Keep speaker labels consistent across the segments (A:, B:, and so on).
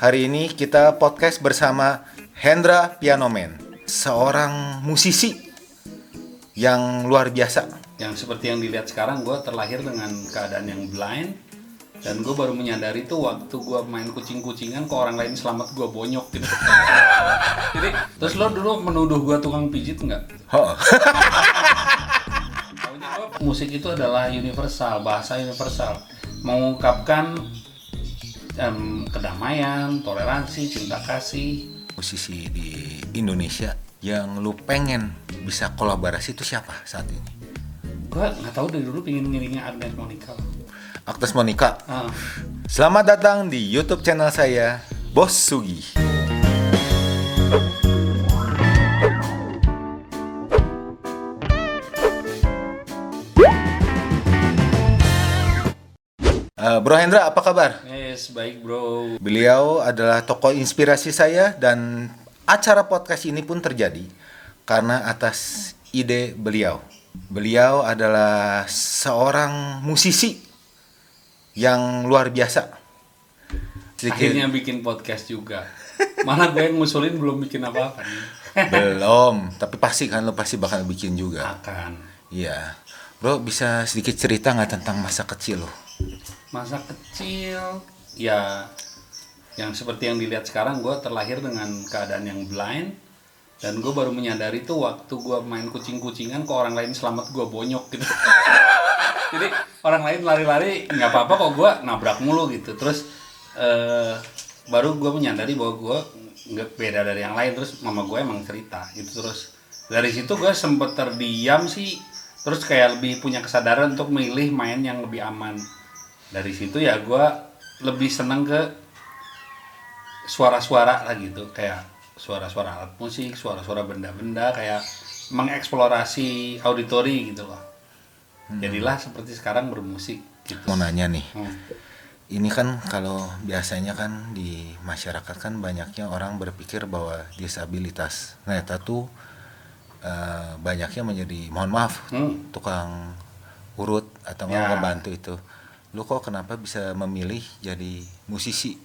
A: Hari ini kita podcast bersama Hendra Pianoman, seorang musisi yang luar biasa.
B: Yang seperti yang dilihat sekarang, gue terlahir dengan keadaan yang blind. Dan gue baru menyadari tuh waktu gue main kucing-kucingan, kok orang lain selamat gue bonyok gitu. Jadi, terus lo dulu menuduh gue tukang pijit nggak? Tahunya gue musik itu adalah universal, bahasa universal. Mengungkapkan kedamaian, toleransi, cinta kasih.
A: Musisi di Indonesia yang lu pengen bisa kolaborasi itu siapa saat ini?
B: Gue nggak tahu dari dulu pengen ngiringnya Agnes Monica.
A: Agnes Monica. Selamat datang di YouTube channel saya, Bos Sugi. Bro Hendra, apa kabar?
B: Yes, baik bro.
A: Beliau adalah tokoh inspirasi saya dan acara podcast ini pun terjadi karena atas ide beliau. Beliau adalah seorang musisi yang luar biasa.
B: Akhirnya bikin podcast juga. Mana gue yang ngusulin belum bikin apa-apa nih.
A: Belum, tapi pasti kan lo pasti bakal bikin juga.
B: Akan.
A: Iya. Bro, bisa sedikit cerita nggak tentang masa kecil lo?
B: Masa kecil, ya yang seperti yang dilihat sekarang, gue terlahir dengan keadaan yang blind. Dan gue baru menyadari tuh waktu gue main kucing-kucingan, kok orang lain selamat gue bonyok gitu. Jadi orang lain lari-lari nggak apa-apa kok, gue nabrak mulu gitu. Terus baru gue menyadari bahwa gue nggak beda dari yang lain. Terus mama gue emang cerita gitu. Terus dari situ gue sempet terdiam sih. Terus kayak lebih punya kesadaran untuk milih main yang lebih aman. Dari situ ya gue lebih seneng ke suara-suara lah gitu, kayak suara-suara alat musik, suara-suara benda-benda, kayak mengeksplorasi auditori gitu loh. Jadilah seperti sekarang bermusik gitu.
A: Mau nanya nih, ini kan kalau biasanya kan di masyarakat kan banyaknya orang berpikir bahwa disabilitas ternyata tuh banyaknya menjadi, mohon maaf, tukang urut atau ngebantu itu. Lu kok kenapa bisa memilih jadi musisi?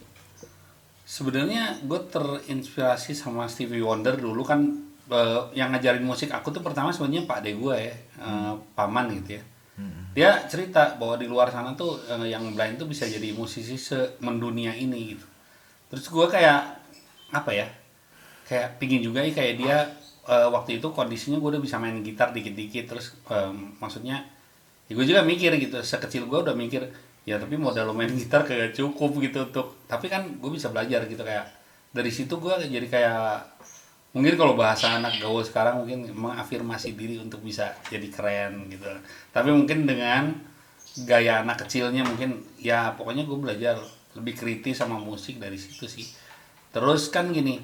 B: Sebenarnya gue terinspirasi sama Stevie Wonder dulu kan, yang ngajarin musik aku tuh pertama sebenarnya Pak De gue ya, paman gitu ya. Dia cerita bahwa di luar sana tuh yang blind tuh bisa jadi musisi mendunia ini gitu. Terus gue kayak apa ya, kayak pingin juga ya kayak dia. Waktu itu kondisinya gue udah bisa main gitar dikit-dikit. Terus maksudnya ya gue juga mikir gitu, sekecil gue udah mikir ya tapi modal lo main gitar kagak cukup gitu untuk, tapi kan gue bisa belajar gitu. Kayak dari situ gue jadi kayak, mungkin kalau bahasa anak gaul sekarang mungkin mengafirmasi diri untuk bisa jadi keren gitu. Tapi mungkin dengan gaya anak kecilnya mungkin ya pokoknya gue belajar lebih kritis sama musik dari situ sih. Terus kan gini,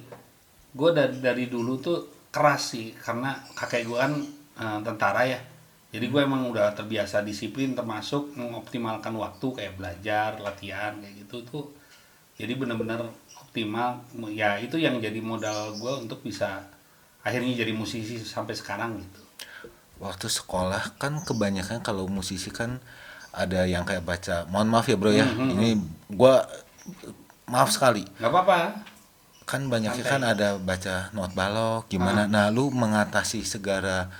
B: gue dari dulu tuh keras sih karena kakek gue kan tentara ya. Jadi gue emang udah terbiasa disiplin, termasuk mengoptimalkan waktu kayak belajar, latihan kayak gitu tuh. Jadi benar-benar optimal. Ya itu yang jadi modal gue untuk bisa akhirnya jadi musisi sampai sekarang gitu.
A: Waktu sekolah kan kebanyakan kalau musisi kan ada yang kayak baca, mohon maaf ya bro ya, ini gua maaf sekali.
B: Gak apa-apa.
A: Kan banyaknya kan ada baca not balok gimana. Nah, lu mengatasi segala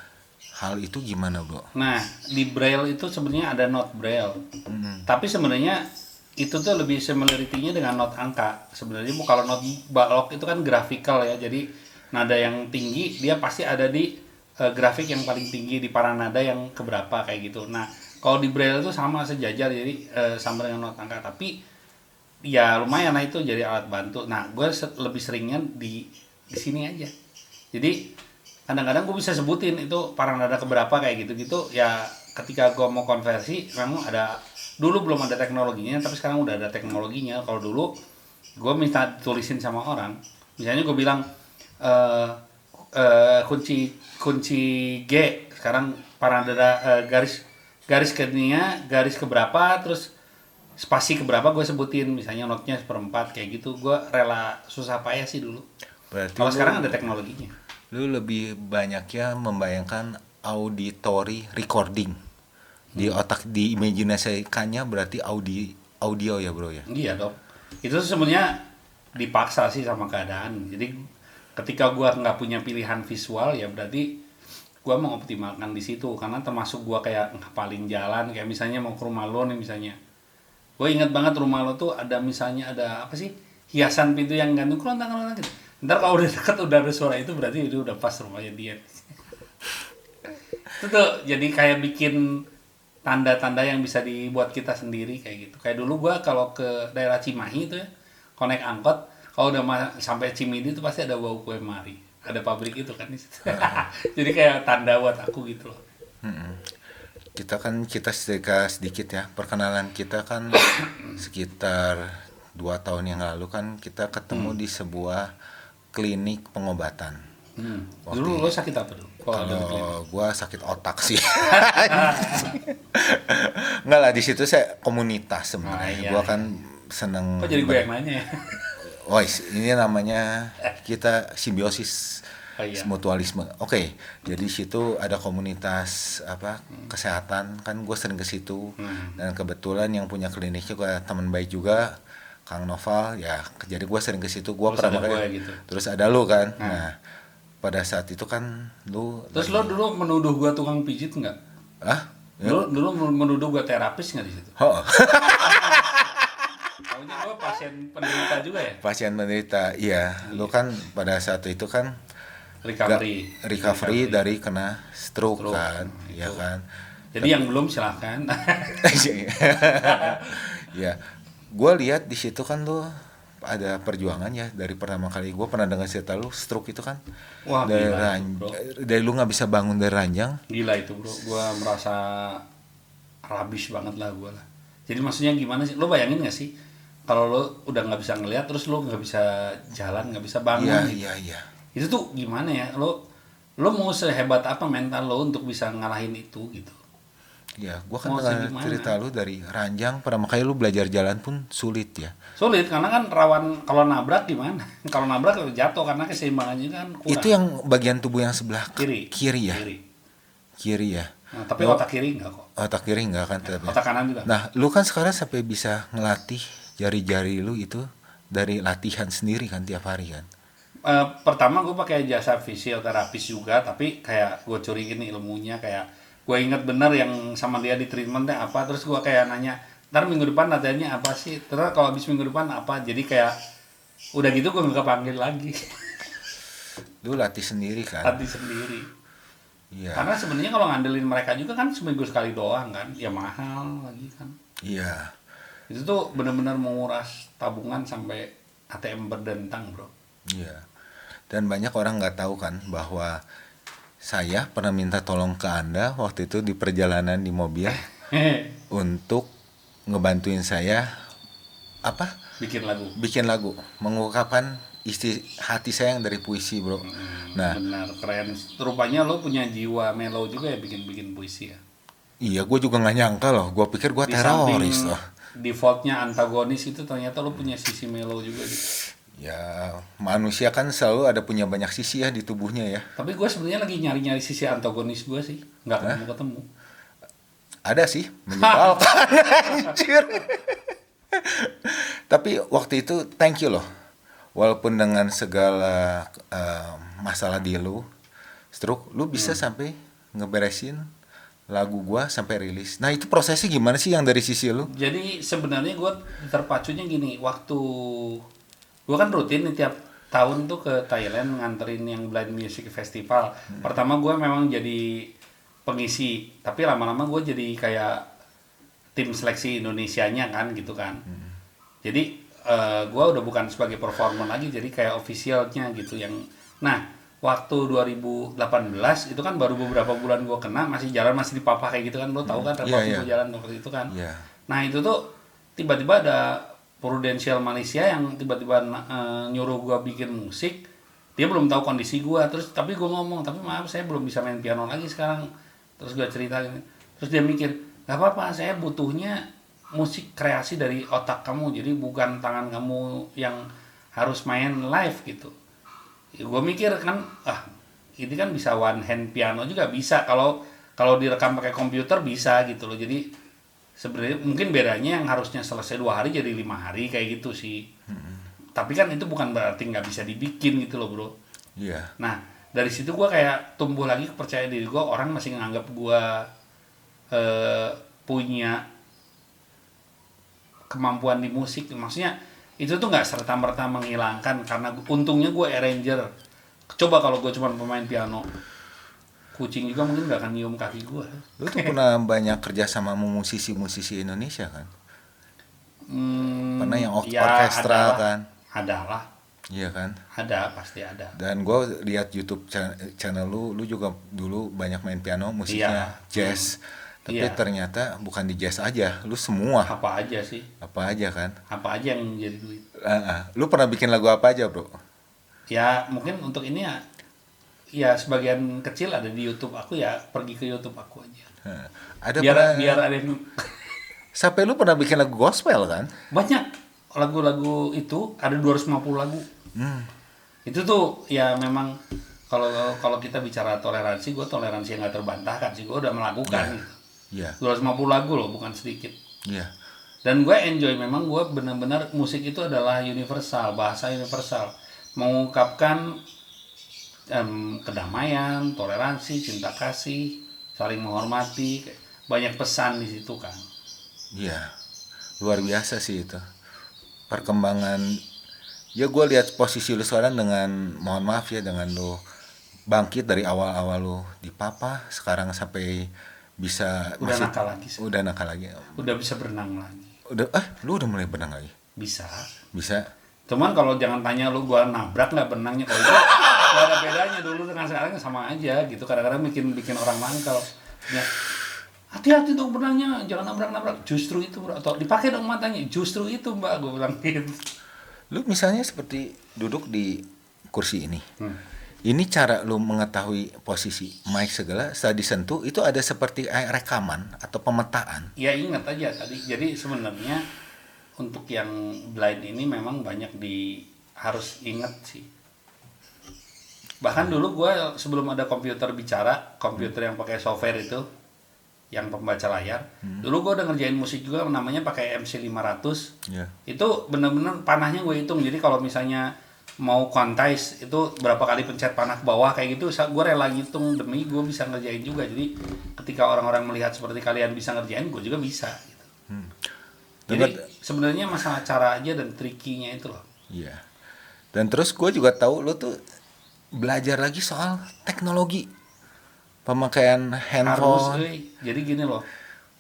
A: hal itu gimana, bro?
B: Nah, di Braille itu sebenarnya ada not Braille. Tapi sebenarnya itu tuh lebih similarity-nya dengan not angka. Sebenarnya kalau not balok itu kan grafikal ya. Jadi nada yang tinggi dia pasti ada di grafik yang paling tinggi di para nada yang keberapa kayak gitu. Nah, kalau di Braille itu sama sejajar, jadi sama dengan not angka. Tapi ya lumayan lah itu jadi alat bantu. Nah, gue lebih seringnya di sini aja. Jadi kadang-kadang gue bisa sebutin itu para nada keberapa kayak gitu-gitu. Ya ketika gue mau konversi, memang ada, dulu belum ada teknologinya, tapi sekarang udah ada teknologinya. Kalau dulu gue minta tulisin sama orang, misalnya gue bilang kunci G, sekarang para nada garis kenia, garis keberapa, terus spasi keberapa gue sebutin, misalnya notnya 1/4 kayak gitu. Gue rela susah payah sih dulu.
A: Berarti
B: kalau sekarang ada teknologinya.
A: Lu lebih banyaknya membayangkan auditory recording di otak, di imajinasikannya berarti audio ya bro ya.
B: Iya dong. Itu sebenarnya dipaksa sih sama keadaan. Jadi ketika gua nggak punya pilihan visual ya berarti gua mengoptimalkan di situ, karena termasuk gua kayak ngapalin jalan, kayak misalnya mau ke rumah lo nih misalnya. Gue inget banget rumah lo tuh ada misalnya ada apa sih, hiasan pintu yang gantung kelontang gitu. Ntar kalau udah deket udah ada suara itu berarti itu udah pas rumahnya dia. Itu tuh jadi kayak bikin tanda-tanda yang bisa dibuat kita sendiri kayak gitu. Kayak dulu gua kalau ke daerah Cimahi itu ya, kalau naik angkot, kalau udah sampai Cimindi itu pasti ada bau kue mari. Ada pabrik itu kan di situ. Jadi kayak tanda buat aku gitu loh.
A: Kita sedikit ya, perkenalan kita kan sekitar 2 tahun yang lalu kan kita ketemu di sebuah klinik pengobatan.
B: Dulu lo sakit apa dulu?
A: Kalau gua sakit otak sih. Enggak lah, di situ saya komunitas sebenarnya.
B: Iya,
A: Gua kan seneng.
B: Kok jadi gue yang nanya ya?
A: Ini namanya kita simbiosis,
B: Iya.
A: mutualisme. Oke, jadi di situ ada komunitas kesehatan kan, gue sering ke situ. Dan kebetulan yang punya kliniknya gue teman baik juga, Kang Noval ya. Jadi gue sering ke situ. Gue pernah
B: gitu.
A: Terus ada lu kan. Nah, pada saat itu kan lu.
B: Terus lo dulu menuduh gue tukang pijit nggak?
A: Ya?
B: Dulu menuduh gue terapis nggak di situ?
A: Oh.
B: Taunya gue pasien penderita juga ya?
A: Pasien penderita, iya. Lu kan pada saat itu kan recovery dari kena stroke kan, ya kan.
B: Jadi yang belum silahkan.
A: Ya, gue lihat di situ kan lu ada perjuangan ya dari pertama kali gue pernah dengar cerita lu stroke itu kan.
B: Wah,
A: dari lu nggak bisa bangun dari ranjang.
B: Gila itu bro, gue merasa rabis banget lah gue lah. Jadi maksudnya gimana sih? Lo bayangin nggak sih kalau lo udah nggak bisa ngelihat, terus lo nggak bisa jalan, nggak bisa bangun?
A: Iya.
B: Itu tuh gimana ya? Lo mau sehebat apa mental lo untuk bisa ngalahin itu gitu?
A: Ya, gua kan dengar cerita lu dari ranjang, pertama kali lu belajar jalan pun sulit ya.
B: Sulit karena kan rawan kalau nabrak gimana? Kalau nabrak jatuh karena keseimbangannya kan kurang.
A: Itu yang bagian tubuh yang sebelah kiri ya. Kiri ya.
B: Nah, tapi otak kiri enggak kok.
A: Otak kiri enggak kan?
B: Otak kanan juga.
A: Nah, lu kan sekarang sampai bisa ngelatih jari-jari lu itu dari latihan sendiri kan tiap hari kan?
B: Pertama gue pakai jasa fisioterapis juga, tapi kayak gue curiin ilmunya, kayak gue inget bener yang sama dia di treatmentnya apa, terus gue kayak nanya, ntar minggu depan latihannya apa sih, terus kalau habis minggu depan apa, jadi kayak udah gitu gue nggak kepanggil lagi.
A: Lu latih sendiri kan?
B: Latih sendiri.
A: Iya.
B: Karena sebenarnya kalau ngandelin mereka juga kan seminggu sekali doang kan, ya mahal lagi kan.
A: Iya.
B: Itu tuh benar-benar menguras tabungan sampai ATM berdentang bro.
A: Iya. Dan banyak orang nggak tahu kan bahwa saya pernah minta tolong ke Anda waktu itu di perjalanan di mobil untuk ngebantuin saya bikin lagu mengungkapkan isi hati saya yang dari puisi bro. Nah,
B: benar keren. Rupanya lo punya jiwa mellow juga ya bikin puisi ya.
A: Iya, gue juga nggak nyangka loh. Gue pikir gue teroris loh.
B: Defaultnya antagonis itu ternyata lo punya sisi mellow juga gitu.
A: Ya, manusia kan selalu ada punya banyak sisi ya di tubuhnya ya.
B: Tapi gue sebenarnya lagi nyari sisi antagonis gue sih, nggak ketemu.
A: Ada sih, menyebalkan. Anjir. Tapi waktu itu thank you loh. Walaupun dengan segala masalah di lu, stroke, lu bisa sampai ngeberesin lagu gua sampai rilis. Nah, itu prosesnya gimana sih yang dari sisi lu?
B: Jadi sebenarnya gua terpacunya gini, waktu gua kan rutin nih tiap tahun tuh ke Thailand nganterin yang Blind Music Festival. Pertama gua memang jadi pengisi, tapi lama-lama gua jadi kayak tim seleksi Indonesianya kan gitu kan. Jadi gua udah bukan sebagai performer lagi, jadi kayak officialnya gitu yang. Nah, waktu 2018 itu kan baru beberapa bulan gua kena, masih dipapah kayak gitu kan, lo tahu kan repot gua jalan waktu itu kan. Nah, itu tuh tiba-tiba ada Prudential Malaysia yang tiba-tiba nyuruh gua bikin musik. Dia belum tahu kondisi gua, tapi gua ngomong, tapi maaf saya belum bisa main piano lagi sekarang. Terus gua cerita gini. Terus dia mikir, "Gak apa-apa, saya butuhnya musik kreasi dari otak kamu, jadi bukan tangan kamu yang harus main live gitu." Gue mikir kan, ini kan bisa one hand piano juga bisa, kalau direkam pakai komputer bisa gitu loh. Jadi sebenarnya mungkin bedanya yang harusnya selesai 2 hari jadi 5 hari kayak gitu sih. tapi kan itu bukan berarti nggak bisa dibikin gitu loh bro.
A: Iya.
B: Nah dari situ gue kayak tumbuh lagi kepercayaan diri gue, orang masih nganggap gue punya kemampuan di musik, maksudnya itu tuh nggak serta merta menghilangkan karena untungnya gue arranger. Coba kalau gue cuma pemain piano, kucing juga mungkin gak akan nyium kaki gue.
A: Lu tuh pernah banyak kerja sama musisi-musisi Indonesia kan? Pernah yang
B: Ya
A: orkestra
B: adalah,
A: kan?
B: adalah,
A: Iya kan?
B: ada pasti ada.
A: Dan gue lihat YouTube channel lu juga dulu banyak main piano, musiknya
B: Iya.
A: jazz. Tapi
B: Iya.
A: ternyata bukan di jazz aja, lu semua.
B: Apa aja sih?
A: Apa aja kan?
B: Apa aja yang jadi duit?
A: Lu pernah bikin lagu apa aja, bro?
B: Ya mungkin untuk ini ya, ya sebagian kecil ada di YouTube aku, ya pergi ke YouTube aku aja.
A: Ada
B: Biar ada yang
A: sampai lu pernah bikin lagu gospel kan?
B: banyak lagu-lagu itu, ada 250 lagu. Itu tuh ya memang kalau kalau kita bicara toleransi, gue toleransi yang nggak terbantahkan sih, gue udah melakukan gitu.
A: Iya.
B: 250 lagu loh, bukan sedikit.
A: Iya.
B: Dan gue enjoy, memang gue benar-benar musik itu adalah universal, bahasa universal, mengungkapkan kedamaian, toleransi, cinta kasih, saling menghormati, banyak pesan di situ kan.
A: Iya. Luar biasa sih itu. Perkembangan ya gue lihat posisi lu sekarang dengan, mohon maaf ya, dengan lu bangkit dari awal-awal lu di papa sekarang sampai bisa
B: Udah nakal lagi sih.
A: udah nakal lagi.
B: Udah bisa berenang lagi.
A: Udah lu udah mulai berenang lagi?
B: Bisa.
A: Bisa.
B: Cuman kalau jangan tanya lu gua nabrak nggak berenangnya, kalau itu nggak ada bedanya, dulu dengan sekarang sama aja gitu. Kadang-kadang bikin orang mangkal. Ya, hati-hati dong berenangnya, jangan nabrak-nabrak. Justru itu bro, atau dipakai dong matanya. Justru itu mbak, gue bilang gitu.
A: Lu misalnya seperti duduk di kursi ini. Ini cara lu mengetahui posisi mic segala setelah disentuh itu ada seperti rekaman atau pemetaan.
B: Ya ingat aja tadi. Jadi sebenarnya untuk yang blind ini memang banyak harus ingat sih. Bahkan dulu gue sebelum ada komputer bicara, komputer yang pakai software itu, yang pembaca layar, dulu gue udah ngerjain musik juga namanya pakai MC 500.
A: Ya.
B: Itu bener-bener panahnya gue hitung. Jadi kalau misalnya mau quantize itu berapa kali pencet panah ke bawah kayak gitu, gue rela ngitung demi gue bisa ngerjain juga. Jadi ketika orang-orang melihat seperti kalian bisa ngerjain, gue juga bisa gitu. Jadi sebenarnya masalah cara aja dan trikinya itu loh.
A: Iya. Dan terus gue juga tahu lu tuh belajar lagi soal teknologi, pemakaian handphone.
B: Jadi gini loh,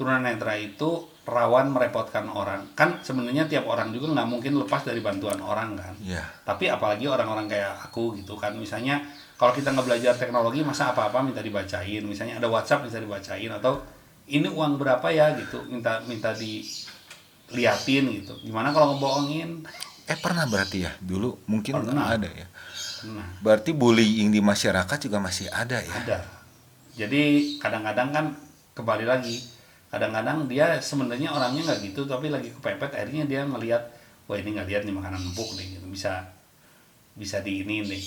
B: tunanetra itu rawan merepotkan orang. Kan sebenarnya tiap orang juga nggak mungkin lepas dari bantuan orang kan.
A: Iya.
B: Tapi apalagi orang-orang kayak aku gitu kan. Misalnya kalau kita nggak belajar teknologi, masa apa-apa minta dibacain. Misalnya ada WhatsApp bisa dibacain, atau ini uang berapa ya gitu, minta diliatin gitu. Gimana kalau ngebohongin?
A: Pernah berarti ya dulu mungkin
B: Pernah.
A: ada ya.
B: Nah,
A: Berarti bullying di masyarakat juga masih ada ya.
B: ada. Jadi kadang-kadang kan kembali lagi, kadang-kadang dia sebenarnya orangnya nggak gitu, tapi lagi kepepet, akhirnya dia ngelihat, wah ini nggak lihat nih makanan empuk nih, gitu. bisa di ini nih.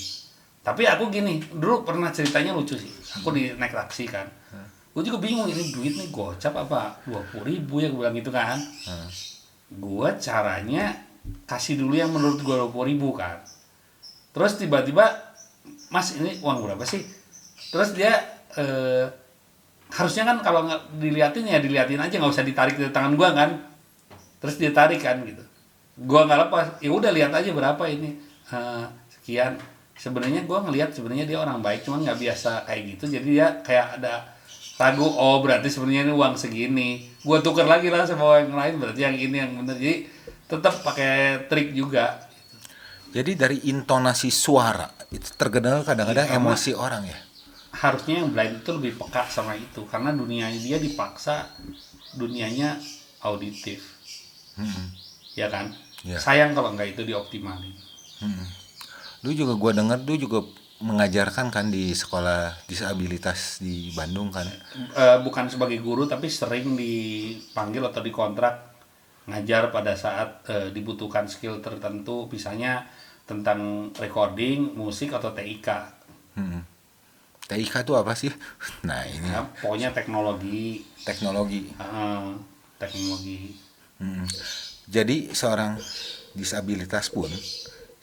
B: Tapi aku gini, dulu pernah ceritanya lucu sih. Aku naik taksi kan, gue juga bingung ini duit nih gocap apa 20.000 ya, gue bilang gitu kan. Gue caranya kasih dulu yang menurut gue 20.000 kan. Terus tiba-tiba, mas ini uang berapa sih? Terus dia harusnya kan kalau nggak diliatin ya diliatin aja, nggak usah ditarik dari tangan gua kan. Terus dia tarik kan gitu, gua nggak lepas, ya udah lihat aja berapa ini, sekian. Sebenarnya gua ngelihat sebenarnya dia orang baik, cuman nggak biasa kayak gitu, jadi dia kayak ada ragu. Oh berarti sebenarnya ini uang segini, gua tuker lagi lah sama yang lain, berarti yang ini yang bener. Jadi tetap pakai trik juga.
A: Jadi dari intonasi suara itu terkenal kadang-kadang emosi orang ya.
B: Harusnya yang blind itu lebih peka sama itu, karena dunianya dia dipaksa, dunianya auditif. Ya kan?
A: Ya.
B: Sayang kalau nggak itu dioptimalin.
A: Lu juga gua dengar lu juga mengajarkan kan di sekolah disabilitas di Bandung kan.
B: Bukan sebagai guru, tapi sering dipanggil atau dikontrak ngajar pada saat dibutuhkan skill tertentu, misalnya tentang recording, musik, atau TIK.
A: TIK itu apa sih? Nah ini
B: Ya, pokoknya teknologi.
A: teknologi.
B: Teknologi.
A: Jadi seorang disabilitas pun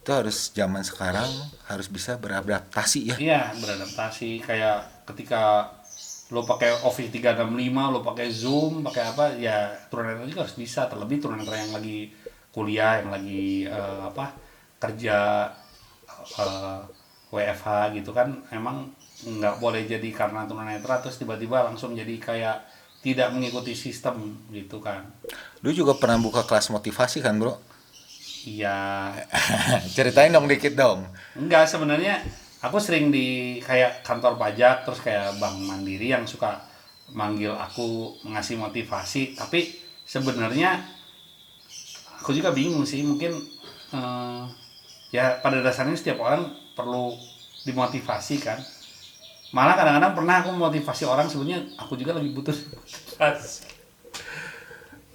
A: itu harus zaman sekarang harus bisa beradaptasi ya.
B: Iya, beradaptasi kayak ketika lo pakai Office 365, lo pakai Zoom, pakai apa, ya tunanetra juga harus bisa. Terlebih tunanetra yang lagi kuliah, yang lagi kerja eh, WFH gitu kan, emang nggak boleh jadi karena tunanetra terus tiba-tiba langsung jadi kayak tidak mengikuti sistem gitu kan.
A: Lu juga pernah buka kelas motivasi kan, Bro?
B: Iya,
A: Ceritain dong dikit dong.
B: enggak sebenarnya aku sering di kayak kantor pajak terus kayak Bank Mandiri yang suka manggil aku ngasih motivasi, tapi sebenarnya aku juga bingung sih, mungkin eh, ya pada dasarnya setiap orang perlu dimotivasi kan. Malah kadang-kadang pernah aku motivasi orang, sebenarnya aku juga lagi butuh motivasi.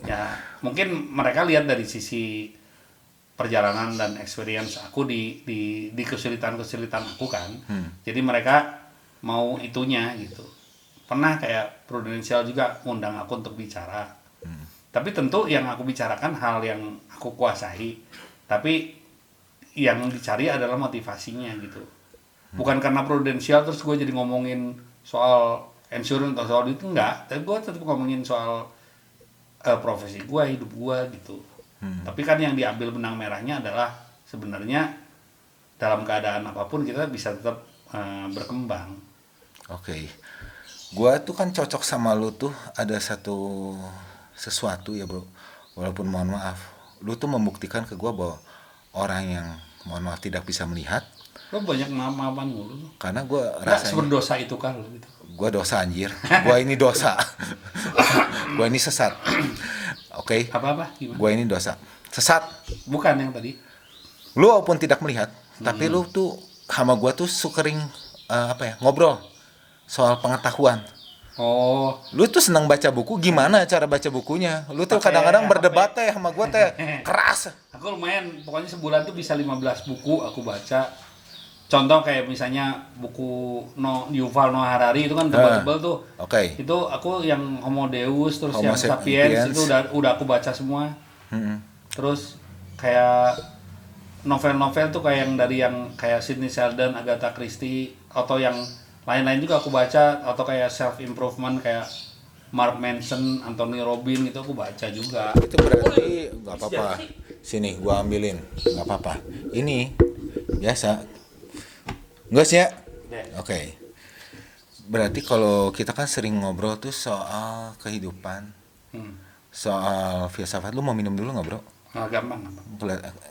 B: Ya mungkin mereka lihat dari sisi perjalanan dan experience aku di kesulitan-kesulitan aku kan. Jadi mereka mau itunya gitu. Pernah kayak Prudential juga ngundang aku untuk bicara. Tapi tentu yang aku bicarakan hal yang aku kuasai. Tapi yang dicari adalah motivasinya gitu. Bukan karena Prudential terus gue jadi ngomongin soal insurance atau soal itu, enggak. Tapi gue tetap ngomongin soal profesi gue, hidup gue gitu. Tapi kan yang diambil benang merahnya adalah sebenarnya dalam keadaan apapun kita bisa tetap berkembang.
A: Oke. Gua tuh kan cocok sama lu tuh ada sesuatu ya, Bro. Walaupun mohon maaf, lu tuh membuktikan ke gua bahwa orang yang mohon maaf tidak bisa melihat
B: Lo banyak maaf-maafan mulu.
A: karena gua
B: Enggak
A: rasanya
B: seberdosa itu kan lo gitu.
A: gua dosa anjir. Gua ini dosa. Gua ini sesat. Oke.
B: Apa-apa gimana?
A: Gua ini dosa. Sesat.
B: Bukan yang tadi.
A: Lu walaupun tidak melihat, tapi lu tuh sama gua tuh sukering ngobrol soal pengetahuan.
B: Oh,
A: Lu tuh senang baca buku, gimana cara baca bukunya? Lu tuh
B: Pakai
A: kadang-kadang
B: HP.
A: berdebat teh sama gua teh keras.
B: aku lumayan, pokoknya sebulan tuh bisa 15 buku aku baca. Contoh kayak misalnya buku Yuval Noah Harari itu kan tebal-tebal tuh.
A: Oke.
B: Itu aku yang Homo Deus, terus
A: Homo
B: yang Sapiens
A: sapiens.
B: itu udah aku baca semua.
A: Mm-mm.
B: Terus kayak novel-novel tuh kayak yang dari yang kayak Sidney Sheldon, Agatha Christie, atau yang lain-lain juga aku baca, atau kayak self improvement kayak Mark Manson, Anthony Robbins itu aku baca juga.
A: Itu berarti nggak apa-apa. Sini gua ambilin, nggak apa-apa. Ini biasa. Enggak sih ya? Oke. Berarti kalau kita kan sering ngobrol tuh soal kehidupan,
B: Hmm.
A: soal filsafat. Lu mau minum dulu nggak, Bro?
B: Nah, gampang.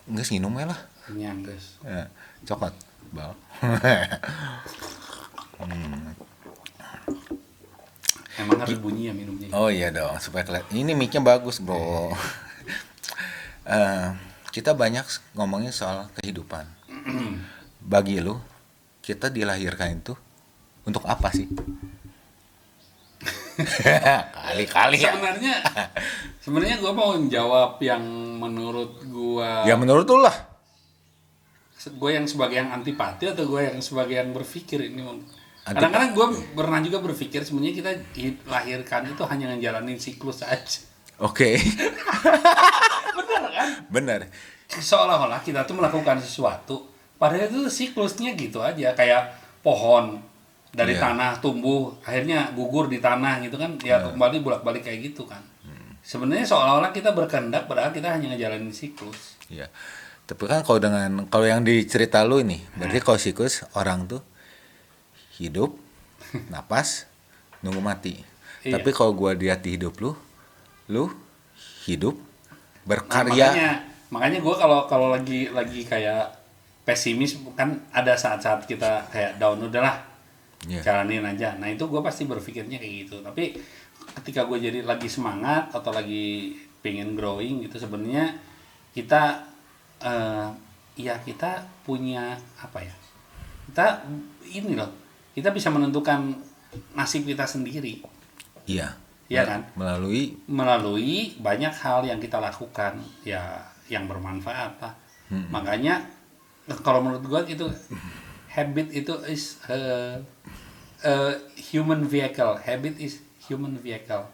A: Enggak sih, minum aja lah.
B: Ini yang guys.
A: Ya, coklat, Bal.
B: Emang harus bunyi ya minumnya.
A: Oh iya dong, supaya kelihatan. Ini mic-nya bagus, Bro. Kita banyak ngomongin soal kehidupan. Bagi lu, kita dilahirkan itu untuk apa sih? Kali-kali ya.
B: Sebenarnya gue mau jawab yang menurut gue.
A: Ya menurut lu lah.
B: Gue yang sebagai yang antipati atau gue yang sebagai yang berpikir ini. Kadang-kadang gue pernah juga berpikir sebenarnya kita dilahirkan itu hanya ngejalanin siklus aja.
A: Oke.
B: Benar kan?
A: Benar.
B: Seolah-olah kita tuh melakukan sesuatu, padahal itu siklusnya gitu aja, kayak pohon dari
A: Iya.
B: tanah tumbuh, akhirnya gugur di tanah gitu kan, ya kembali bolak-balik kayak gitu kan. Sebenarnya seolah-olah kita berkehendak, padahal kita hanya ngejalanin siklus.
A: Iya. Tapi kan kalau yang dicerita lu ini, berarti kalau siklus orang tuh hidup, napas, nunggu mati.
B: Iya.
A: Tapi kalau gua lihat di hidup lu hidup,
B: Nah,
A: berkarya.
B: makanya gue kalau lagi kayak pesimis, kan ada saat-saat kita kayak down, udahlah
A: Iya.
B: jalanin aja. Nah itu gue pasti berpikirnya kayak gitu. Tapi ketika gue jadi lagi semangat atau lagi pengen growing gitu, sebenarnya kita ya kita punya apa ya, kita ini loh, kita bisa menentukan nasib kita sendiri.
A: Iya.
B: Iya kan?
A: Melalui
B: Banyak hal yang kita lakukan ya yang bermanfaat lah. Makanya kalau menurut gua itu habit itu is a human vehicle. Habit is human vehicle.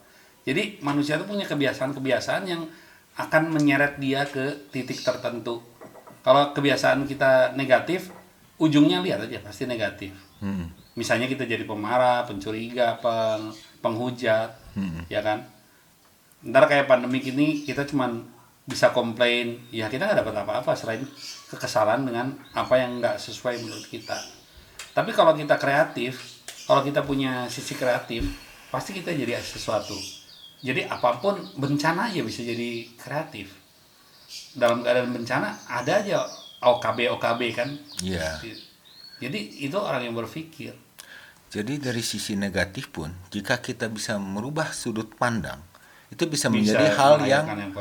B: Jadi manusia itu punya kebiasaan-kebiasaan yang akan menyeret dia ke titik tertentu. Kalau kebiasaan kita negatif, ujungnya lihat aja pasti negatif. Misalnya kita jadi pemarah, pencuriga, penghujat, ya kan? Ntar kayak pandemi ini kita cuman bisa komplain, ya kita nggak dapat apa-apa selain kekesalan dengan apa yang nggak sesuai menurut kita. Tapi kalau kita kreatif, kalau kita punya sisi kreatif, pasti kita jadi sesuatu. Jadi apapun bencana aja bisa jadi kreatif. Dalam keadaan bencana ada aja OKB kan.
A: Iya.
B: Jadi itu orang yang berpikir.
A: Jadi dari sisi negatif pun, jika kita bisa merubah sudut pandang, itu bisa
B: Bisa
A: menjadi hal yang
B: melahirkan yang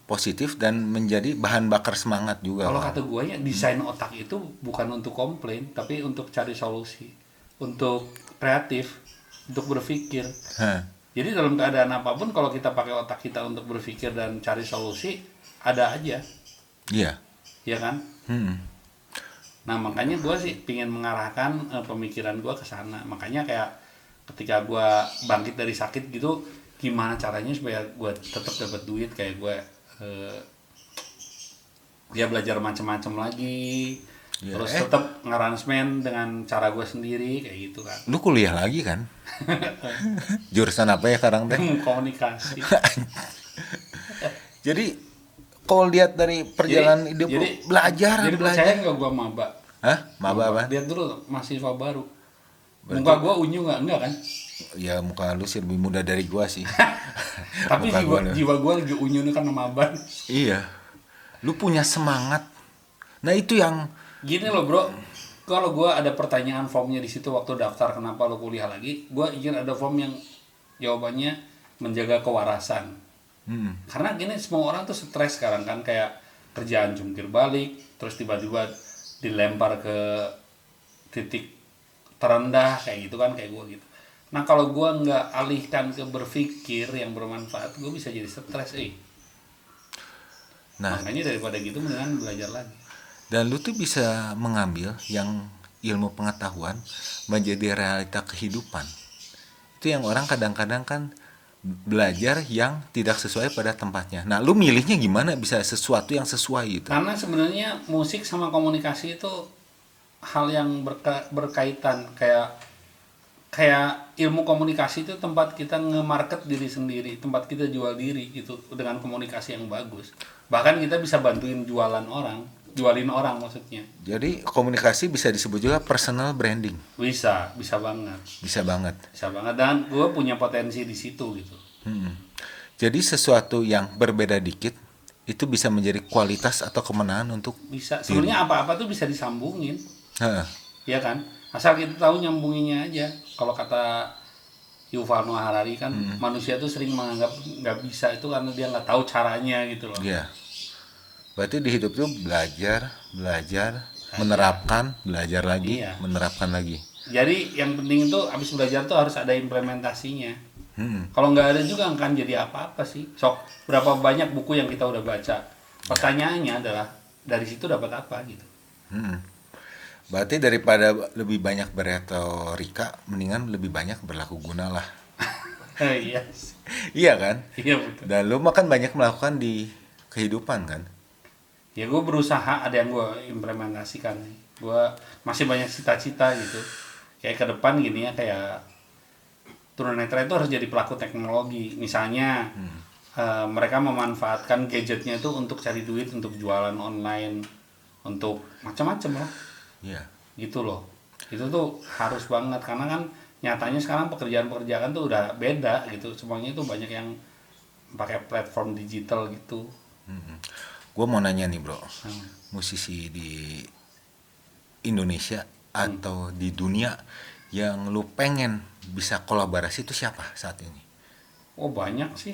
A: positif dan menjadi bahan bakar semangat juga.
B: Kalau
A: Bang.
B: kata gue ya, desain otak itu bukan untuk komplain, tapi untuk cari solusi, untuk kreatif, untuk berpikir.
A: Hah.
B: Jadi dalam keadaan apapun, kalau kita pakai otak kita untuk berpikir dan cari solusi, ada aja,
A: Iya.
B: ya kan? Nah makanya gue sih pingin mengarahkan pemikiran gue ke sana. Makanya kayak ketika gue bangkit dari sakit gitu, gimana caranya supaya gue tetap dapat duit, kayak gue dia belajar macam-macam lagi, terus tetap ngaransmen dengan cara gue sendiri kayak gitu kan.
A: Lu kuliah lagi kan? Jurusan apa ya sekarang teh?
B: Komunikasi.
A: Jadi kalau lihat dari perjalanan hidup lu, belajar.
B: Jadi percaya nggak gue maba?
A: Hah? Maba apa?
B: Lihat dulu mahasiswa baru. Muka gue unyu nggak kan?
A: Ya muka lu sih lebih muda dari gua sih.
B: Tapi
A: Muka
B: jiwa gue lagi unyu nih karena maba.
A: Iya. Lu punya semangat. Nah itu yang
B: Gini loh bro, kalau gue ada pertanyaan formnya di situ waktu daftar kenapa lo kuliah lagi, gue ingin ada form yang jawabannya menjaga kewarasan. Karena gini semua orang tuh stres sekarang kan, kayak kerjaan jungkir balik, terus tiba-tiba dilempar ke titik terendah kayak gitu kan, kayak gue gitu. Nah kalau gue nggak alihkan ke berpikir yang bermanfaat, gue bisa jadi stres.
A: Nah,
B: makanya daripada gitu mendingan belajar lagi.
A: dan lu tuh bisa mengambil yang ilmu pengetahuan menjadi realita kehidupan. Itu yang orang kadang-kadang kan belajar yang tidak sesuai pada tempatnya. Nah, lu milihnya gimana bisa sesuatu yang sesuai itu?
B: Karena sebenarnya musik sama komunikasi itu hal yang berkaitan, kayak ilmu komunikasi itu tempat kita nge-market diri sendiri, tempat kita jual diri gitu dengan komunikasi yang bagus. Bahkan kita bisa bantuin jualin orang maksudnya.
A: Jadi komunikasi bisa disebut juga personal branding.
B: Bisa banget.
A: Bisa banget.
B: Bisa banget, dan gue punya potensi di situ gitu.
A: Jadi sesuatu yang berbeda dikit itu bisa menjadi kualitas atau kemenangan untuk
B: Bisa. Sebenarnya apa-apa tuh bisa disambungin.
A: Heeh.
B: Ya kan? Asal kita tahu nyambunginnya aja. Kalau kata Yuval Noah Harari kan, manusia tuh sering menganggap nggak bisa itu karena dia nggak tahu caranya gitu loh.
A: Iya. Berarti di hidup tuh belajar, menerapkan, belajar lagi,
B: Iya.
A: menerapkan lagi.
B: Jadi yang penting itu habis belajar tuh harus ada implementasinya. Kalau nggak ada juga nggak akan jadi apa-apa sih. Sok berapa banyak buku yang kita udah baca. Pertanyaannya adalah dari situ dapat apa gitu.
A: Berarti daripada lebih banyak berretorika, mendingan lebih banyak berlaku guna lah.
B: Iya.
A: Iya kan?
B: Iya betul.
A: Dan lu makan banyak melakukan di kehidupan kan?
B: Ya gue berusaha, ada yang gue implementasikan. Gue masih banyak cita-cita gitu. Kayak ke depan gini ya, kayak tunanetra itu harus jadi pelaku teknologi. Misalnya mereka memanfaatkan gadgetnya itu untuk cari duit, untuk jualan online, untuk macam-macam lah.
A: Iya.
B: Gitu loh. Itu tuh harus banget, karena kan nyatanya sekarang pekerjaan-pekerjaan tuh udah beda gitu. Semuanya tuh banyak yang pakai platform digital gitu.
A: Gue mau nanya nih bro, musisi di Indonesia atau di dunia yang lu pengen bisa kolaborasi itu siapa saat ini?
B: Oh banyak sih.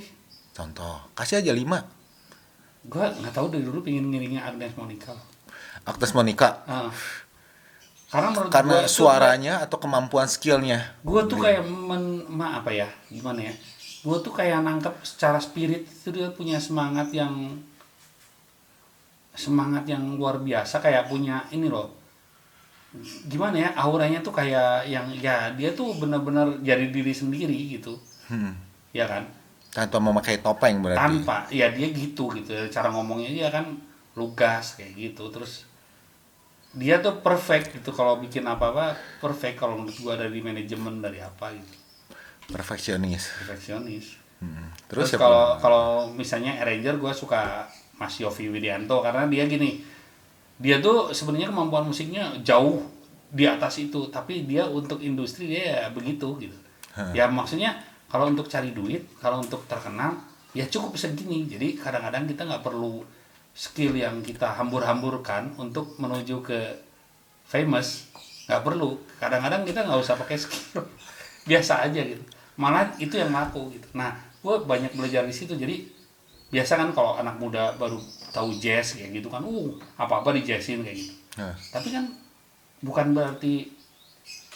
A: Contoh, kasih aja 5.
B: Gue nggak tahu dari dulu pengen ngiringnya Agnes Monica.
A: Agnes Monica.
B: Karena menurut
A: Karena
B: gua
A: suaranya atau kemampuan skillnya.
B: Gue tuh kayak apa ya, gimana ya? Gue tuh kayak nangkep secara spirit itu dia punya semangat yang luar biasa, kayak punya ini loh. Gimana ya, auranya tuh kayak yang ya dia tuh benar-benar jadi diri sendiri gitu. Ya kan?
A: Tanpa memakai topeng berarti.
B: Tanpa, ya dia gitu cara ngomongnya dia kan lugas kayak gitu. Terus dia tuh perfect gitu, kalau bikin apa-apa perfect kalau menurut gua, dari manajemen, dari apa gitu,
A: Perfeksionis.
B: perfeksionis.
A: Terus
B: Terus
A: siapa
B: kalau
A: lagi?
B: kalau misalnya arranger, gua suka Mas Yofi Widianto, karena dia gini, dia tuh sebenarnya kemampuan musiknya jauh di atas itu, tapi dia untuk industri dia ya begitu gitu. Ya maksudnya kalau untuk cari duit, kalau untuk terkenal ya cukup segini. Jadi kadang-kadang kita nggak perlu skill yang kita hambur-hamburkan untuk menuju ke famous, nggak perlu. Kadang-kadang kita nggak usah pakai skill, biasa aja gitu, malah itu yang laku gitu. Nah, gue banyak belajar di situ. Jadi biasa kan kalau anak muda baru tahu jazz kayak gitu kan, apa-apa di jazzin kayak gitu.
A: Nah,
B: Tapi kan bukan berarti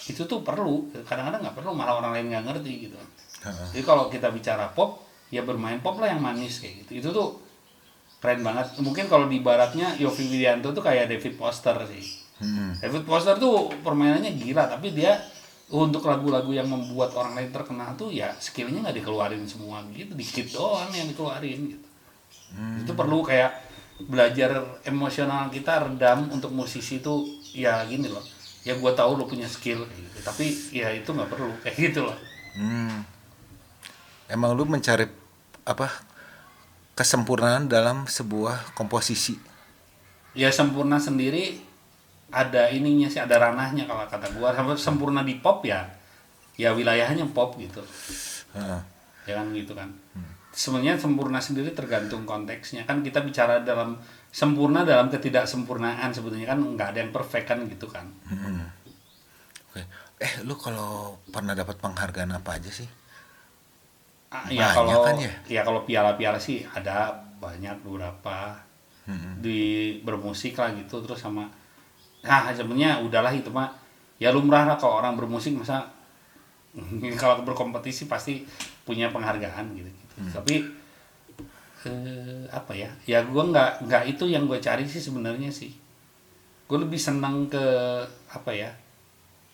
B: itu tuh perlu. Kadang-kadang nggak perlu, malah orang lain nggak ngerti gitu. Jadi kalau kita bicara pop, ya bermain pop lah yang manis kayak gitu. Itu tuh keren banget. Mungkin kalau di baratnya Yovie Widianto tuh kayak David Foster sih. David Foster tuh permainannya gila, tapi dia untuk lagu-lagu yang membuat orang lain terkenal tuh ya skillnya nggak dikeluarin semua gitu, dikit doang yang dikeluarin gitu. Itu perlu kayak belajar emosional kita redam untuk musisi tuh, ya gini loh. Ya gua tahu lo punya skill kayak gitu, tapi ya itu nggak perlu kayak gitu loh.
A: emang lu mencari apa kesempurnaan dalam sebuah komposisi.
B: Ya sempurna sendiri ada ininya sih, ada ranahnya kalau kata gua. Sama sempurna di pop ya wilayahnya pop gitu.
A: Heeh.
B: Ya kan gitu kan. Sebenarnya sempurna sendiri tergantung konteksnya. Kan kita bicara dalam sempurna dalam ketidaksempurnaan, sebetulnya kan nggak ada yang perfect kan gitu kan.
A: Oke. Lu kalau pernah dapat penghargaan apa aja sih?
B: Ya
A: Banyak kan
B: kalau
A: ya?
B: ya kalau piala-piala sih ada banyak, beberapa di bermusik lah gitu. Terus sama, nah sebenarnya udahlah itu mah ya lumrah lah kalau orang bermusik, masa kalau berkompetisi pasti punya penghargaan gitu, tapi apa ya, ya gue nggak itu yang gue cari sih sebenarnya sih. Gue lebih senang ke apa ya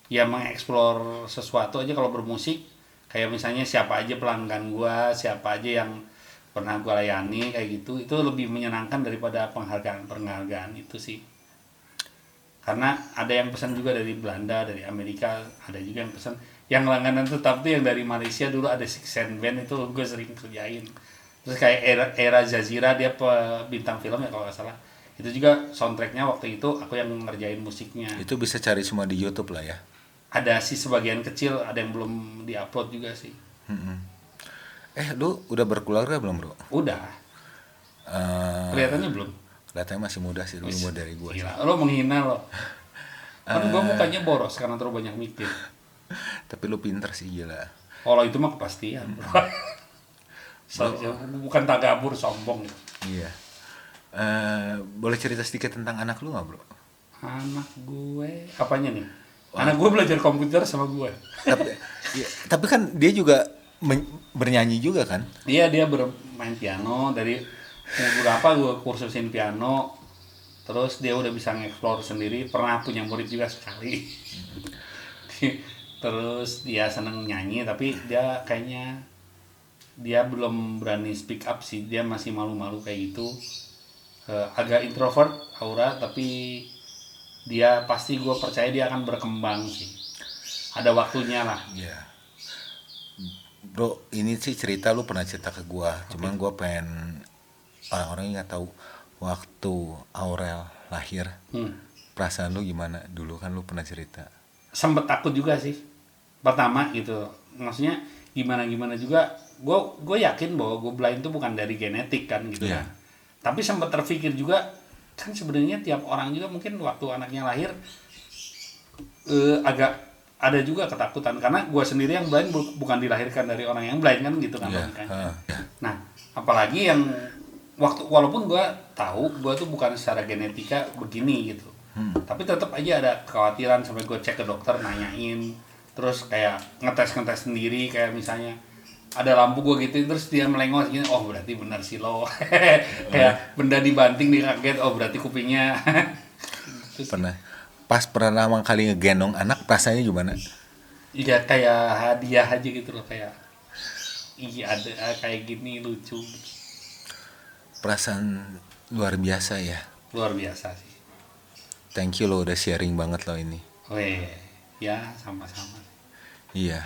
B: mengeksplor sesuatu aja kalau bermusik. Kayak misalnya siapa aja pelanggan gue, siapa aja yang pernah gue layani kayak gitu, itu lebih menyenangkan daripada penghargaan itu sih. Karena ada yang pesan juga dari Belanda, dari Amerika, ada juga yang pesan. Yang langganan tetap tuh yang dari Malaysia, dulu ada Six Cent Band, itu gue sering kerjain. Terus kayak era Jazira, dia bintang film ya kalau nggak salah, itu juga soundtracknya waktu itu aku yang ngerjain musiknya.
A: Itu bisa cari semua di YouTube lah ya.
B: Ada sih sebagian kecil, ada yang belum diupload juga sih.
A: Lu udah berkeluarga belum, Bro?
B: Udah, kelihatannya belum.
A: Kelihatannya masih muda sih, lebih muda dari gua sih.
B: Gila, lo menghina lo. Kan gue mukanya boros karena terlalu banyak mikir.
A: Tapi lu pinter sih, gila.
B: Kalau itu mah kepastian, bro. Bukan tagabur, sombong.
A: Iya. Boleh cerita sedikit tentang anak lu nggak, Bro?
B: Anak gue, apanya nih? Anak gue belajar komputer sama gue.
A: Tapi iya, tapi kan dia juga bernyanyi juga kan?
B: Iya, dia bermain piano dari umur berapa gue kursusin piano. Terus dia udah bisa nge-explore sendiri, pernah punya murid juga sekali. Terus dia seneng nyanyi, tapi dia kayaknya dia belum berani speak up sih, dia masih malu-malu kayak gitu. Agak introvert Aura, tapi dia pasti, gue percaya dia akan berkembang sih, ada waktunya lah.
A: Iya. Bro, ini sih cerita lu pernah cerita ke gua, cuman gua pengen orang-orang nggak tahu waktu Aurel lahir. Perasaan lu gimana? Dulu kan lu pernah cerita.
B: Sempet takut juga sih pertama gitu, maksudnya gimana juga. Gue yakin bahwa gue blind itu bukan dari genetik kan gitu
A: Iya.
B: kan. Tapi sempat terpikir juga, kan sebenarnya tiap orang juga mungkin waktu anaknya lahir agak ada juga ketakutan, karena gue sendiri yang blind bukan dilahirkan dari orang yang blind kan gitu kan.
A: Iya.
B: logikanya. Nah, apalagi yang walaupun gue tahu gue tuh bukan secara genetika begini gitu, tapi tetap aja ada kekhawatiran, sampai gue cek ke dokter, nanyain, terus kayak ngetes sendiri, kayak misalnya ada lampu gue gitu, terus dia melengos gini, oh berarti benar sih lo. Kayak benda dibanting, dia kaget, oh berarti kupingnya.
A: Pas pertama kali ngegendong anak, perasaannya gimana?
B: Iya, kayak hadiah aja gitu loh, kayak iya ada kayak gini, lucu.
A: Perasaan luar biasa ya.
B: luar biasa sih.
A: Thank you lo udah sharing banget lo ini.
B: Weh, ya sama-sama.
A: Iya.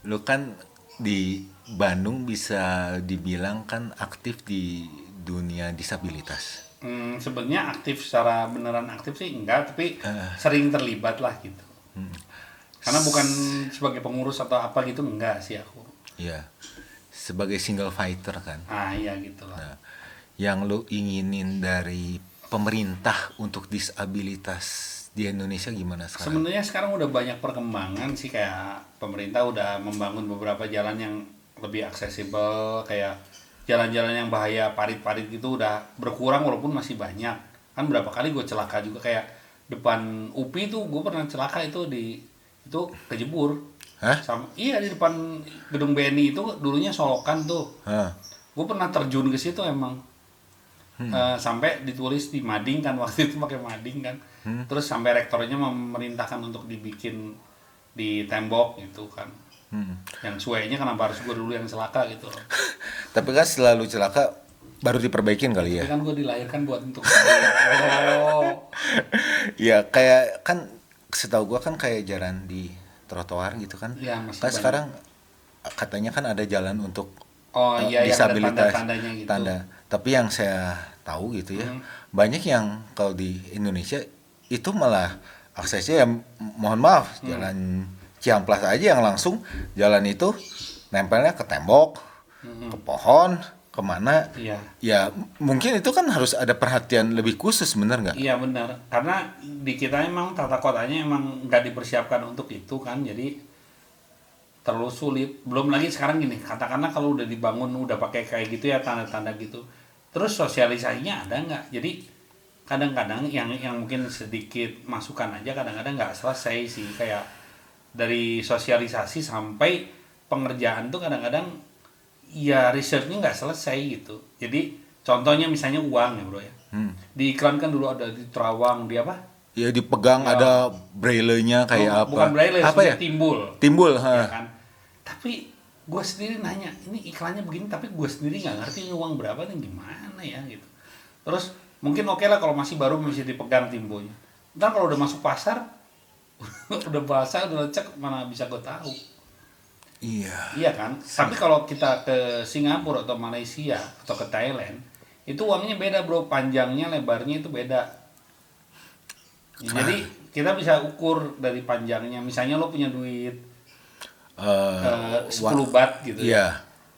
A: Lo kan di Bandung bisa dibilang kan aktif di dunia disabilitas.
B: Sebenarnya aktif secara beneran aktif sih enggak, tapi sering terlibat lah gitu. Karena bukan sebagai pengurus atau apa gitu, enggak sih aku.
A: Iya. Sebagai single fighter kan.
B: Iya gitu lah.
A: Nah, yang lo inginin dari pemerintah untuk disabilitas di Indonesia gimana sekarang?
B: Sebenarnya sekarang udah banyak perkembangan sih, kayak pemerintah udah membangun beberapa jalan yang lebih aksesibel, kayak jalan-jalan yang bahaya parit-parit gitu udah berkurang walaupun masih banyak. Kan berapa kali gue celaka juga, kayak depan UPI tuh gue pernah celaka itu kejebur.
A: Hah?
B: Iya, di depan gedung BNI itu dulunya Solokan tuh.
A: Hah.
B: Gue pernah terjun ke situ emang. Sampai ditulis di mading kan, waktu itu pakai mading kan. Terus sampai rektornya memerintahkan untuk dibikin di tembok gitu kan. Yang suainya kenapa harus gue dulu yang celaka gitu loh.
A: Tapi kan selalu celaka baru diperbaikin kali ya.
B: Tapi kan gue dilahirkan buat untuk oh.
A: Ya kayak kan setahu gua kan kayak jalan di trotoar gitu kan.
B: Iya, masih
A: Kan
B: banyak.
A: sekarang katanya kan ada jalan untuk
B: Oh iya, yang ada
A: disabilitas,
B: tanda-tandanya gitu.
A: tanda. Tapi yang saya tahu gitu ya, banyak yang kalau di Indonesia itu malah aksesnya ya mohon maaf, jalan Ciamplas aja yang langsung jalan itu nempelnya ke tembok, ke pohon, kemana.
B: Iya.
A: Ya mungkin itu kan harus ada perhatian lebih khusus, bener nggak?
B: Iya benar, karena di kita emang tata kotanya emang nggak dipersiapkan untuk itu kan, jadi terlalu sulit. Belum lagi sekarang gini, katakanlah kalau udah dibangun udah pakai kayak gitu ya, tanda-tanda gitu, terus sosialisasinya ada nggak? Jadi kadang-kadang yang mungkin sedikit masukan aja kadang-kadang nggak selesai sih, kayak dari sosialisasi sampai pengerjaan tuh kadang-kadang ya researchnya nggak selesai gitu. Jadi contohnya misalnya uang ya bro ya, diiklankan dulu ada di terawang di apa?
A: Ya dipegang
B: Ya.
A: ada braille-nya kayak apa?
B: Bukan braille,
A: Apa ya?
B: timbul.
A: Timbul,
B: Ya
A: ha.
B: kan. Tapi gue sendiri nanya, ini iklannya begini, tapi gue sendiri nggak ngerti ini uang berapa nih, gimana ya gitu. Terus mungkin oke lah kalau masih baru masih dipegang timbulnya. Ntar kalau udah masuk pasar, udah basah, udah lecek, mana bisa gue tahu.
A: Iya.
B: Iya kan? Tapi kalau kita ke Singapura atau Malaysia atau ke Thailand, itu uangnya beda bro, panjangnya, lebarnya itu beda. Jadi kita bisa ukur dari panjangnya. Misalnya lo punya duit 10 bat gitu ya.
A: Iya.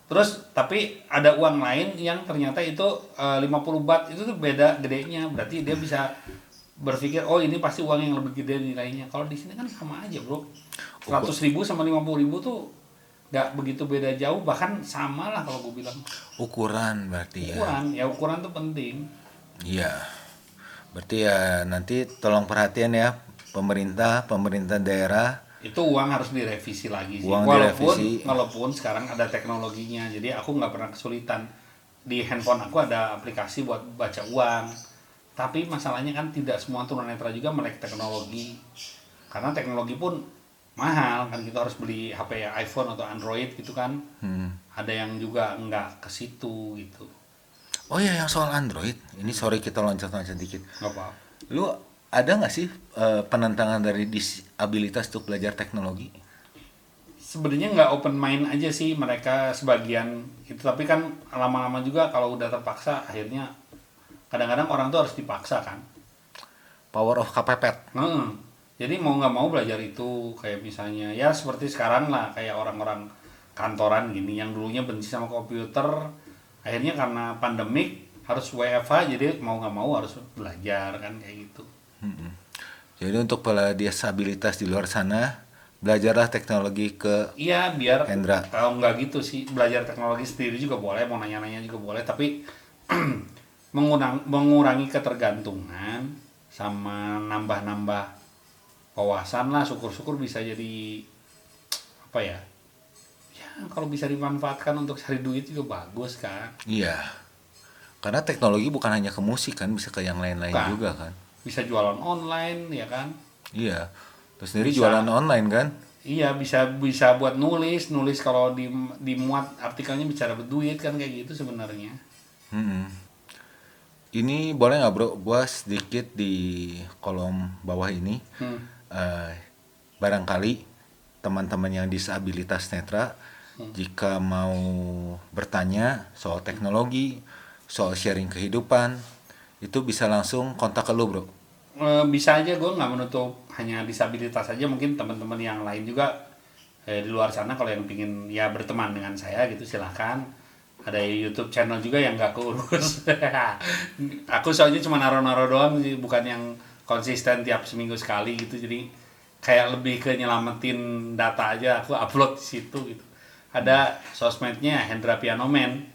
B: Terus tapi ada uang lain yang ternyata itu 50 bat, itu tuh beda gedenya. Berarti dia bisa berpikir, oh ini pasti uang yang lebih gede nilainya. Kalau di sini kan sama aja bro, 100.000 sama 50.000 tuh nggak begitu beda jauh, bahkan sama lah kalau gue bilang.
A: Ukuran berarti ya.
B: Ukuran tuh penting.
A: Iya. Berarti ya nanti tolong perhatian ya pemerintah daerah.
B: Itu uang harus direvisi lagi sih.
A: Uang direvisi.
B: Walaupun sekarang ada teknologinya, jadi aku nggak pernah kesulitan. Di handphone aku ada aplikasi buat baca uang. Tapi masalahnya kan tidak semua tunanetra juga melek teknologi. Karena teknologi pun mahal kan, kita harus beli HP ya, iPhone atau Android gitu kan. Ada yang juga nggak ke situ gitu.
A: Oh ya, yang soal Android, ini sorry kita loncat-loncat dikit.
B: Nggak apa-apa.
A: Lu ada nggak sih penentangan dari disabilitas untuk belajar teknologi?
B: Sebenarnya nggak open mind aja sih mereka sebagian itu, tapi kan lama-lama juga kalau udah terpaksa akhirnya kadang-kadang orang tuh harus dipaksa kan.
A: Power of kepepet.
B: Jadi mau nggak mau belajar itu, kayak misalnya ya seperti sekarang lah, kayak orang-orang kantoran gini yang dulunya benci sama komputer, akhirnya karena pandemik harus WFH, jadi mau nggak mau harus belajar kan kayak gitu.
A: Jadi untuk para disabilitas di luar sana, belajarlah teknologi ke
B: Iya, biar
A: Hendra.
B: kalau nggak gitu sih, belajar teknologi sendiri juga boleh, mau nanya-nanya juga boleh, tapi mengurangi ketergantungan sama nambah-nambah wawasan lah. Syukur-syukur bisa jadi apa ya? Ya kalau bisa dimanfaatkan untuk cari duit juga bagus kan.
A: Iya. Karena teknologi bukan hanya ke musik kan, bisa ke yang lain-lain
B: Bukan.
A: juga kan.
B: Bisa jualan online ya kan.
A: Iya. Terus sendiri
B: Bisa.
A: jualan online kan?
B: Iya, bisa buat nulis kalau dimuat artikelnya bisa dapat duit kan, kayak gitu sebenarnya.
A: Ini boleh nggak bro, gua sedikit di kolom bawah ini. Eh, Barangkali teman-teman yang disabilitas netra jika mau bertanya soal teknologi, soal sharing kehidupan, itu bisa langsung kontak ke lu bro.
B: Bisa aja, gue nggak menutup hanya disabilitas aja, mungkin teman-teman yang lain juga di luar sana kalau yang pingin ya berteman dengan saya gitu silahkan. Ada YouTube channel juga yang nggak keurus. Aku soalnya cuma naro-naro doang sih, bukan yang konsisten tiap seminggu sekali gitu, jadi kayak lebih ke nyelamatin data aja, aku upload di situ gitu. Ada sosmednya Hendra Piano Man,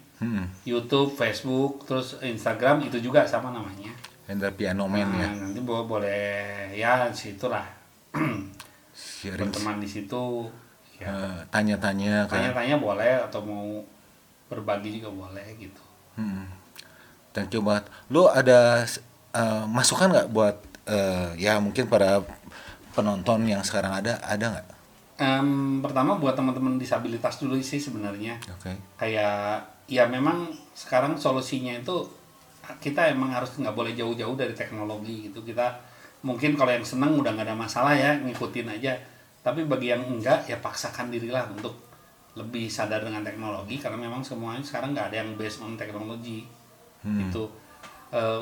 B: YouTube, Facebook, terus Instagram itu juga sama namanya.
A: Hendra Piano Man ya.
B: Nanti boleh ya situlah
A: Sharing,
B: berteman di situ ya.
A: tanya-tanya kan.
B: Tanya-tanya boleh atau mau berbagi juga boleh gitu.
A: Thank you banget. Lu ada masukan nggak buat ya mungkin para penonton yang sekarang ada nggak?
B: Pertama buat teman-teman disabilitas dulu sih sebenarnya.
A: Oke.
B: Kayak ya memang sekarang solusinya itu kita emang harus nggak boleh jauh-jauh dari teknologi gitu. Kita mungkin kalau yang seneng udah nggak ada masalah ya ngikutin aja. Tapi bagi yang enggak ya paksakan dirilah untuk lebih sadar dengan teknologi, karena memang semuanya sekarang nggak ada yang based on teknologi. Itu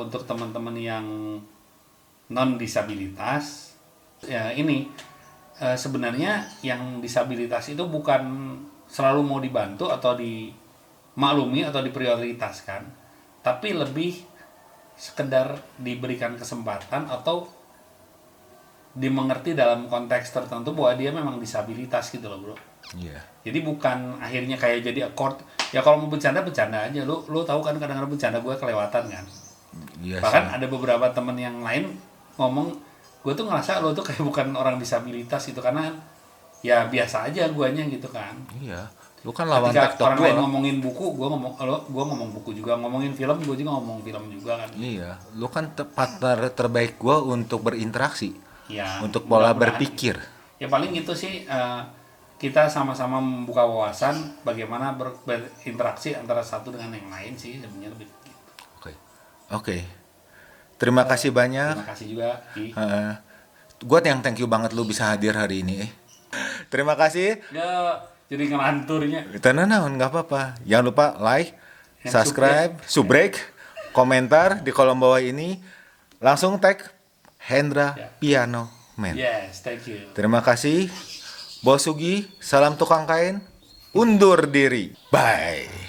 B: untuk teman-teman yang non disabilitas ya ini sebenarnya yang disabilitas itu bukan selalu mau dibantu atau dimaklumi atau diprioritaskan, tapi lebih sekedar diberikan kesempatan atau dimengerti dalam konteks tertentu bahwa dia memang disabilitas gitu loh bro.
A: Iya.
B: Jadi bukan akhirnya kayak jadi accord. Ya kalau mau bercanda aja. Lu tahu kan kadang-kadang bercanda gue kelewatan kan.
A: Iya
B: Bahkan
A: sih.
B: ada beberapa temen yang lain ngomong, gue tuh ngerasa lo tuh kayak bukan orang disabilitas gitu, karena ya biasa aja guanya gitu kan.
A: Iya. Lu kan lawan
B: Ketika
A: TikTok
B: orang lain
A: gua.
B: ngomongin buku, gue ngomong buku juga, ngomongin film, gue juga ngomong film juga kan.
A: Iya. Lu kan partner terbaik gua untuk berinteraksi,
B: Ya,
A: untuk pola
B: mudah-mudahan.
A: berpikir.
B: Ya paling gitu sih, kita sama-sama membuka wawasan bagaimana berinteraksi antara satu dengan yang lain sih sebenarnya lebih gitu.
A: Oke. Oke. Terima kasih banyak.
B: Terima kasih juga Ki.
A: Gua yang thank you banget lu bisa hadir hari ini. Terima kasih.
B: Ya jadi ngelanturnya.
A: Tenang, nggak apa-apa. Jangan lupa like, subscribe, subrek, komentar di kolom bawah ini. Langsung tag Hendra
B: Ya.
A: Piano Man.
B: Yes, thank you.
A: Terima kasih. Bos Sugi, salam tukang kain. Undur diri. Bye.